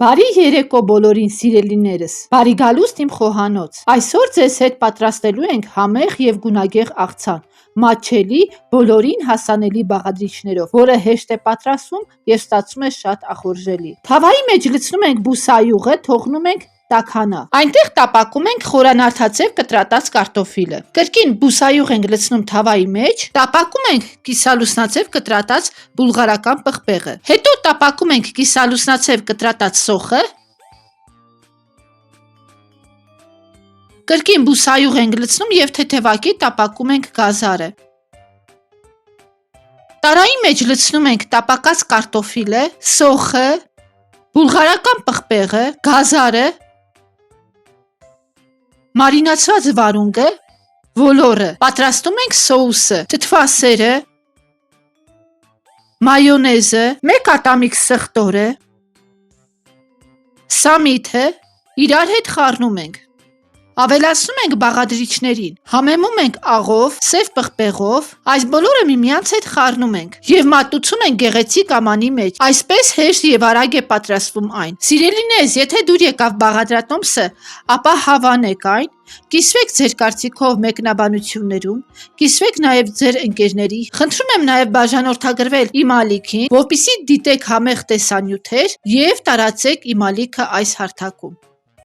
Բարի երեկո բոլորին սիրելիներս, բարի գալուստ իմ խոհանոց, այսօր ձեզ հետ պատրաստելու ենք համեղ և գունագեղ աղցան, մատչելի, բոլորին հասանելի բաղադրիչներով, որը հեշտ է պատրաստվում և ստացվում է շատ ախորժելի։ Թավայի մեջ լցնում ենք բուսայուղը, թողնում ենք տաքանա։ Այնտեղ տապակում ենք խորանարդաձև կտրատած կարտոֆիլը։ Կրկին բուսայուղ ենք լցնում թավայի մեջ, տապակում ենք կիսալուսնաձև կտրատած բուլղարական պղպեղը։ Հետո տապակում ենք կիսալուսնաձև կտրատած սոխը։ Կրկին բուսայուղ ենք լցնում և թեթևակի տապակում ենք գազարը։ Տարայի մեջ լցնում ենք տապակած կարտոֆիլը, սոխը, բուլղարական պղպեղը, գազարը, մարինացված վարունգը, ոլորը։ Պատրաստում ենք սոուսը, թթվասերը, մայոնեզը, 1 ատամիկ սխտորը, սամիթը իրար հետ խառնում ենք։ Ավելացնում ենք բաղադրիչներին, համեմում ենք աղով, սև պղպեղով, այս բոլորը միմյանց հետ խառնում ենք և մատուցում ենք գեղեցիկ ամանի մեջ, այսպես հեշտ և արագ է պատրաստվում այն։ Սիրելիներս, եթե դուր եկավ բաղադրատոմսը, ապա հավանեք այն, կիսվեք ձեր կարծիքով մեկնաբանություններում, կիսվեք նաև ձեր ընկերների, խնդրում եմ նաև բաժանորդագրվել իմ ալիքին, որպեսզի դիտեք համեղ տեսանյութեր և տարածեք իմ ալիքը այս հարթակում։